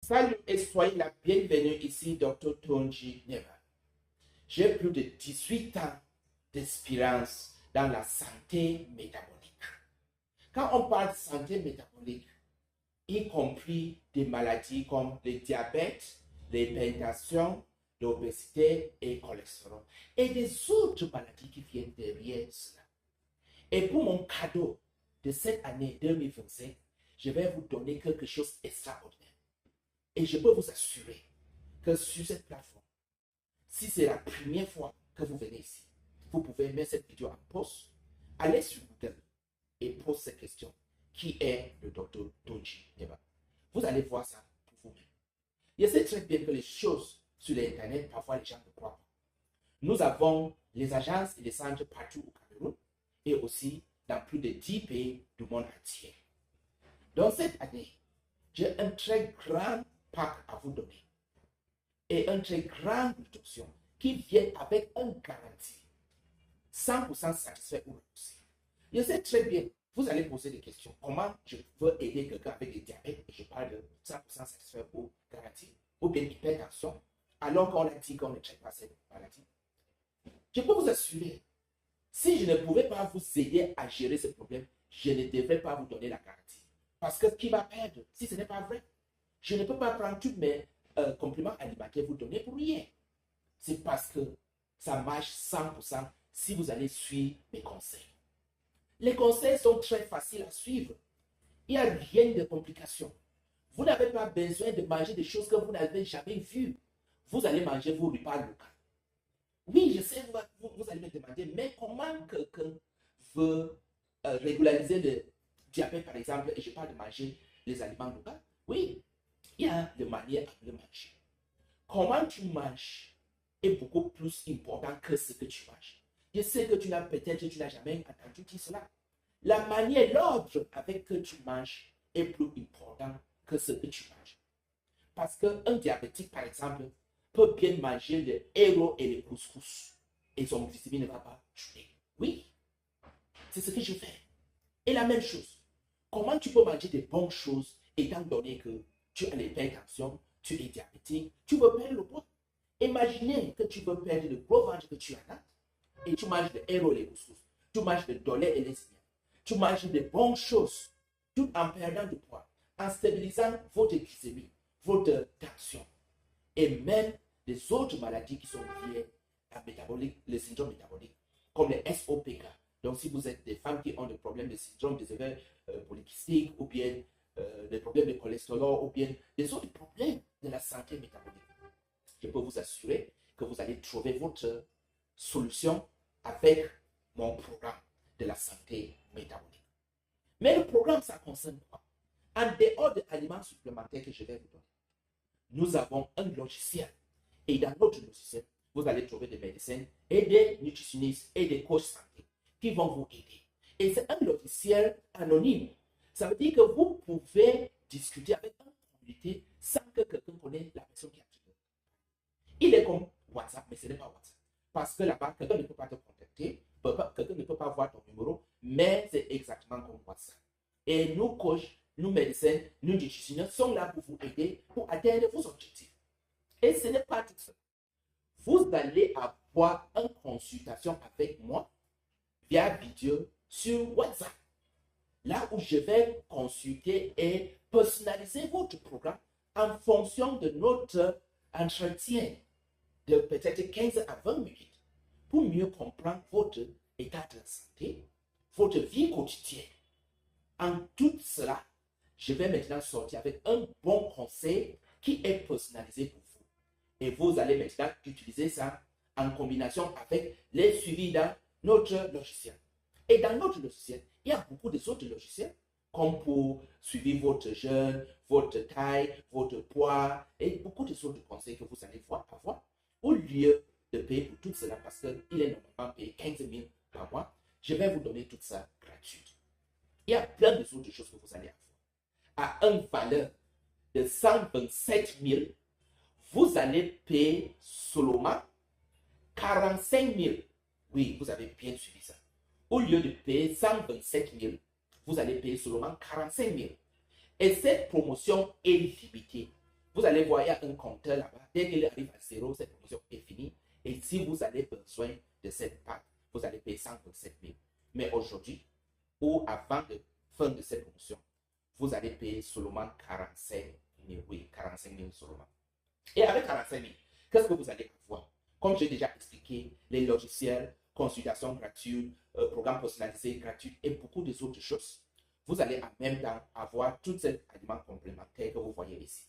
Salut et soyez la bienvenue ici, Dr. Tonji Neva. J'ai plus de 18 ans d'expérience dans la santé métabolique. Quand on parle de santé métabolique, y compris des maladies comme le diabète, l'hypertension, l'obésité et le cholestérol, et des autres maladies qui viennent derrière cela. Et pour mon cadeau de cette année 2025, je vais vous donner quelque chose d'extraordinaire. Et je peux vous assurer que sur cette plateforme, si c'est la première fois que vous venez ici, vous pouvez mettre cette vidéo en pause, aller sur Google et poser cette question. Qui est le docteur Tonji Neva? Vous allez voir ça pour vous-même. Je sais très bien que les choses sur l'Internet, parfois les gens ne croient pas. Nous avons les agences et les centres partout au Cameroun et aussi dans plus de 10 pays du monde entier. Dans cette année, j'ai un très grand pack à vous donner et une très grande réduction qui vient avec une garantie 100% satisfait ou remboursé. Je sais très bien, vous allez poser des questions. Comment je veux aider quelqu'un avec du diabète et je parle de 100% satisfait ou garantie ou bien hypertension alors qu'on a dit qu'on ne traite pas cette maladie. Je peux vous assurer, si je ne pouvais pas vous aider à gérer ce problème, je ne devrais pas vous donner la garantie. Parce que qui va perdre si ce n'est pas vrai? Je ne peux pas prendre tous mes compléments alimentaires et vous donner pour rien. C'est parce que ça marche 100% si vous allez suivre mes conseils. Les conseils sont très faciles à suivre. Il n'y a rien de complication. Vous n'avez pas besoin de manger des choses que vous n'avez jamais vues. Vous allez manger vos repas locaux. Oui, je sais, vous allez me demander, mais comment quelqu'un veut régulariser le diabète, par exemple, et je parle de manger les aliments locaux? Oui, il y a des manières à le manger. Comment tu manges est beaucoup plus important que ce que tu manges. Je sais que tu n'as jamais entendu dire cela. La manière, l'ordre avec que tu manges est plus important que ce que tu manges. Parce qu'un diabétique, par exemple, peut bien manger le héros et le couscous et son glycémie ne va pas chuter. Oui, c'est ce que je fais. Et la même chose, comment tu peux manger des bonnes choses étant donné que tu as l'hypertension, tu es diabétique, tu veux perdre le poids. Imaginez que tu veux perdre le gros ventre que tu as là et tu manges le héros et le couscous, tu manges le dolé et les signes, tu manges des bonnes choses tout en perdant du poids, en stabilisant votre glycémie, votre tension et même les autres maladies qui sont liées à le syndrome métabolique, comme les SOPK. Donc, si vous êtes des femmes qui ont des problèmes de syndrome des ovaires polykystiques ou bien des problèmes de cholestérol ou bien des autres problèmes de la santé métabolique, je peux vous assurer que vous allez trouver votre solution avec mon programme de la santé métabolique. Mais le programme, ça concerne quoi? En dehors des aliments supplémentaires que je vais vous donner, nous avons un logiciel. Et dans notre logiciel, vous allez trouver des médecins et des nutritionnistes et des coachs santé qui vont vous aider. Et c'est un logiciel anonyme. Ça veut dire que vous pouvez discuter avec une communauté sans que quelqu'un connaisse la personne qui a activé. Il est comme WhatsApp, mais ce n'est pas WhatsApp. Parce que là-bas, quelqu'un ne peut pas te contacter, quelqu'un ne peut pas voir ton numéro, mais c'est exactement comme WhatsApp. Et nous, coachs, nous médecins, nous nutritionnistes sommes là pour vous aider pour atteindre vos objectifs. Et ce n'est pas tout ça. Vous allez avoir une consultation avec moi via vidéo sur WhatsApp. Là où je vais consulter et personnaliser votre programme en fonction de notre entretien de peut-être 15 à 20 minutes pour mieux comprendre votre état de santé, votre vie quotidienne. En tout cela, je vais maintenant sortir avec un bon conseil qui est personnalisé pour vous. Et vous allez maintenant utiliser ça en combinaison avec les suivis dans notre logiciel. Et dans notre logiciel, il y a beaucoup d'autres logiciels, comme pour suivre votre jeûne, votre taille, votre poids, et beaucoup d'autres conseils que vous allez avoir. Au lieu de payer pour tout cela, parce qu'il est normalement payé 15 000 par mois, je vais vous donner tout ça gratuit. Il y a plein d'autres choses que vous allez avoir. À une valeur de 127 000, vous allez payer seulement 45 000. Oui, vous avez bien suivi ça. Au lieu de payer 127 000, vous allez payer seulement 45 000. Et cette promotion est limitée. vous allez voir, il y a un compteur là-bas. Dès qu'il arrive à 0, cette promotion est finie. Et si vous avez besoin de cette pâte, vous allez payer 127 000. Mais aujourd'hui, ou avant la fin de cette promotion, vous allez payer seulement 45 000. Oui, 45 000 seulement. Et avec 45 000, qu'est-ce que vous allez avoir? Comme j'ai déjà expliqué, les logiciels, consultations gratuites, programmes personnalisés gratuits et beaucoup d'autres choses. Vous allez en même temps avoir tous ces aliments complémentaires que vous voyez ici.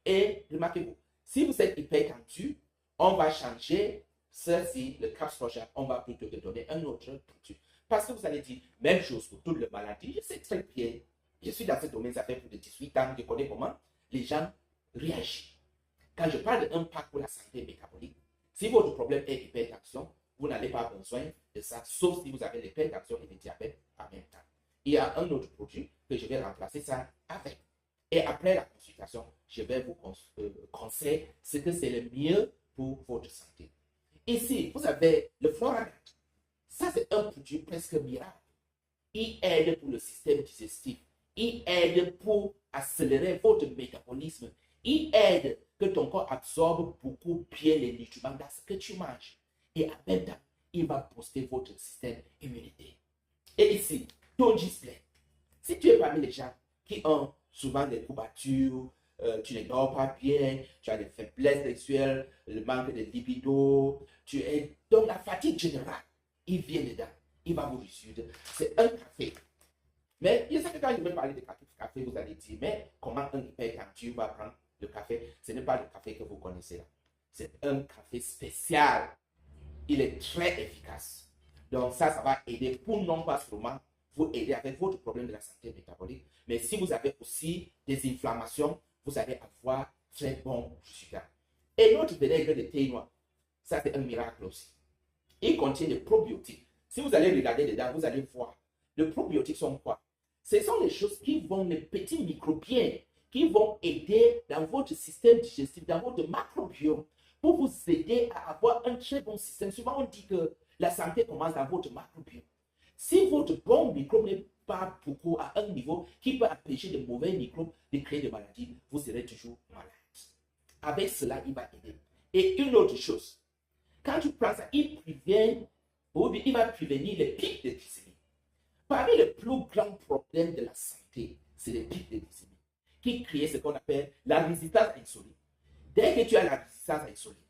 Et remarquez-vous, si vous êtes hyper tendu, on va changer ceci, le CAPS prochain, on va plutôt te donner un autre produit. Parce que vous allez dire, même chose pour toutes les maladies, je sais très bien, je suis dans ce domaine, ça fait plus de 18 ans, je connais comment les gens réagissent. Quand je parle d'un pack pour la santé métabolique, si votre problème est hypertension, vous n'avez pas besoin de ça, sauf si vous avez l'hypertension et le diabète en même temps. Il y a un autre produit que je vais remplacer ça avec. Et après la consultation, je vais vous conseiller ce que c'est le mieux pour votre santé. Ici, vous avez le Floradent. Ça, c'est un produit presque miracle. Il aide pour le système digestif. Il aide pour accélérer votre métabolisme. Il aide que ton corps absorbe beaucoup bien les nutriments dans ce que tu manges. Et en même temps, il va booster votre système immunitaire. Et ici, ton display. Si tu es parmi les gens qui ont souvent des courbatures, tu ne dors pas bien, tu as des faiblesses sexuelles, le manque de libido, tu es dans la fatigue générale, il vient dedans, il va vous résoudre. C'est un café. Mais il y a que quand je vais parler de café, vous allez dire, mais comment un hypertendu va prendre le café? Ce n'est pas le café que vous connaissez là. C'est un café spécial. Il est très efficace. Donc ça va aider pour non pas seulement vous aider avec votre problème de la santé métabolique, mais si vous avez aussi des inflammations, vous allez avoir très bons résultats. Et notre vinaigre de thé noir, ça c'est un miracle aussi. Il contient des probiotiques. Si vous allez regarder dedans, vous allez voir. Les probiotiques sont quoi? Ce sont les choses qui vont, les petits microbiens, qui vont aider dans votre système digestif, dans votre macrobiome, pour vous aider à avoir un très bon système. Souvent, on dit que la santé commence dans votre macrobiome. Si votre bon microbe n'est pas beaucoup à un niveau qui peut empêcher de mauvais microbes de créer des maladies, vous serez toujours malade. Avec cela, il va aider. Et une autre chose, quand tu prends ça, il va prévenir les pics de glycémie. Parmi les plus grands problèmes de la santé, c'est les pics de glycémie qui créent ce qu'on appelle la résistance à l'insuline. Dès que tu as la résistance à l'insuline,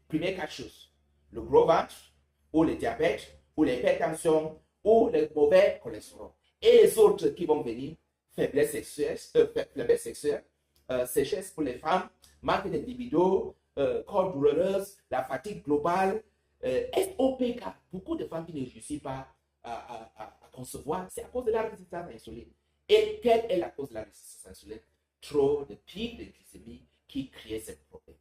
première quatre choses, le gros ventre, ou le diabète, ou l'hypertension, ou le mauvais cholestérol. Et les autres qui vont venir, faiblesse sexuelle, sécheresse pour les femmes, manque de libido, corps douloureuse, la fatigue globale, SOPK. Beaucoup de femmes qui ne réussissent pas à concevoir, c'est à cause de la résistance à l'insuline. Et quelle est la cause de la résistance à l'insuline? Trop de pics de glycémie qui créent ce problème.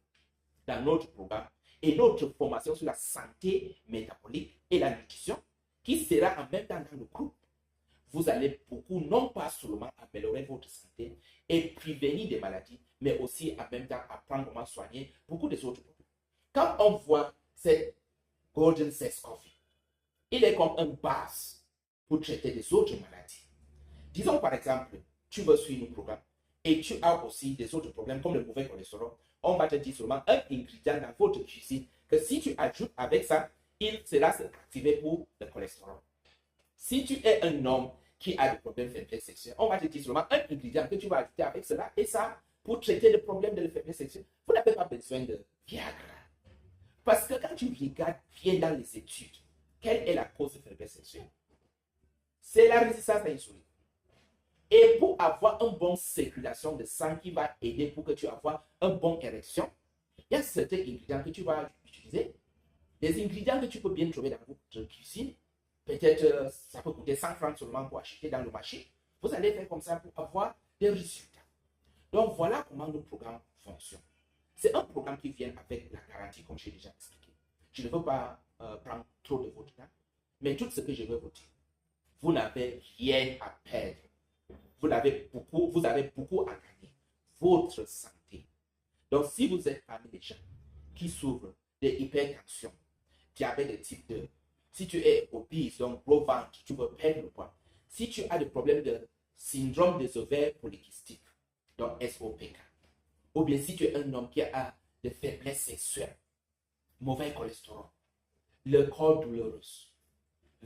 Dans notre programme et notre formation sur la santé métabolique et la nutrition, qui sera en même temps dans le groupe, vous allez beaucoup, non pas seulement améliorer votre santé et prévenir des maladies, mais aussi en même temps apprendre comment soigner beaucoup des autres problèmes. Quand on voit cette Golden Sex Coffee, il est comme une base pour traiter des autres maladies. Disons par exemple, tu veux suivre le programme et tu as aussi des autres problèmes comme le mauvais cholestérol. On va te dire seulement un ingrédient dans votre cuisine que si tu ajoutes avec ça, il sera activé pour le cholestérol. Si tu es un homme qui a des problèmes de faiblesse sexuelle, on va te dire seulement un ingrédient que tu vas ajouter avec cela et ça pour traiter le problème de la faiblesse sexuelle. Vous n'avez pas besoin de Viagra. Parce que quand tu regardes bien dans les études, quelle est la cause de faiblesse sexuelle? C'est la résistance à l'insuline. Et pour avoir une bonne circulation de sang qui va aider pour que tu aies une bonne érection, il y a certains ingrédients que tu vas utiliser. Des ingrédients que tu peux bien trouver dans votre cuisine. Peut-être ça peut coûter 100 francs seulement pour acheter dans le marché. Vous allez faire comme ça pour avoir des résultats. Donc voilà comment le programme fonctionne. C'est un programme qui vient avec la garantie, comme j'ai déjà expliqué. Je ne veux pas prendre trop de votre temps, mais tout ce que je veux vous dire, vous n'avez rien à perdre. Vous avez beaucoup à gagner. Votre santé. Donc, si vous êtes parmi les gens qui souffrent d'hypertension, diabète de type 2, si tu es obèse, donc gros ventre, tu veux perdre le poids. Si tu as des problèmes de syndrome des ovaires polykystiques, donc SOPK, ou bien si tu es un homme qui a des faiblesses sexuelles, mauvais cholestérol, le corps douloureux,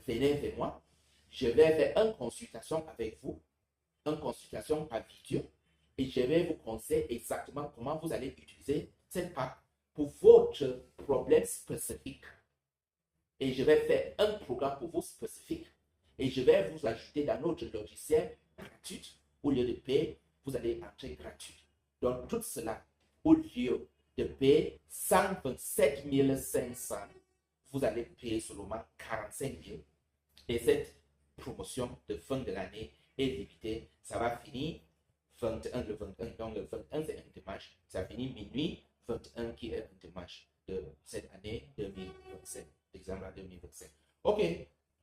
venez vers moi. Je vais faire une consultation avec vous, une consultation par vidéo, et je vais vous conseiller exactement comment vous allez utiliser cette PAC pour votre problème spécifique. Et je vais faire un programme pour vous spécifique. Et je vais vous ajouter dans notre logiciel gratuit. Au lieu de payer, vous allez entrer gratuit. Donc, tout cela, au lieu de payer 127 500, vous allez payer seulement 45 000. Et cette promotion de fin de l'année est limitée. Ça va finir 21 le 21. Donc, le 21, c'est un dimanche. Ça finit minuit 21 qui est un dimanche de cette année 2025. L'examen 2025. OK.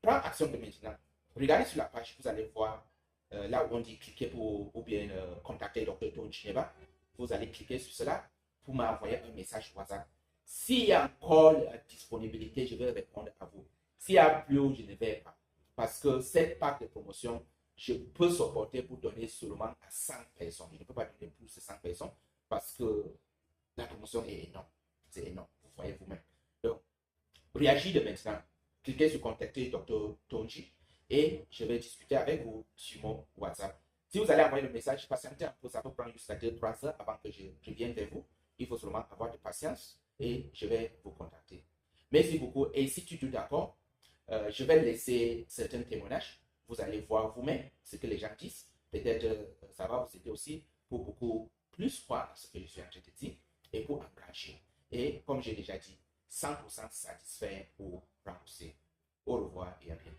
Prends action de maintenant. Regardez sur la page, vous allez voir là où on dit cliquer pour ou bien contacter Dr. Tonji Nyeba. Vous allez cliquer sur cela pour m'envoyer un message WhatsApp. S'il y a encore la disponibilité, je vais répondre à vous. S'il n'y a plus, je ne vais pas. Parce que cette pack de promotion, je peux supporter pour donner seulement à 100 personnes. Je ne peux pas donner plus de 100 personnes parce que la promotion est énorme. C'est énorme. Vous voyez vous-même. Donc, réagissez de maintenant. Cliquez sur contacter Dr. Tonji et je vais discuter avec vous sur mon WhatsApp. Si vous allez envoyer le message, patientez un peu, ça peut prendre jusqu'à 2-3 heures avant que je revienne vers vous. Il faut seulement avoir de patience et je vais vous contacter. Merci beaucoup. Et si tu es d'accord, je vais laisser certains témoignages. Vous allez voir vous-même ce que les gens disent. Peut-être ça va vous aider aussi pour beaucoup plus croire à ce que je suis en train de dire et pour engager. Et comme j'ai déjà dit, 100% satisfait pour rembourser. Au revoir et à bientôt.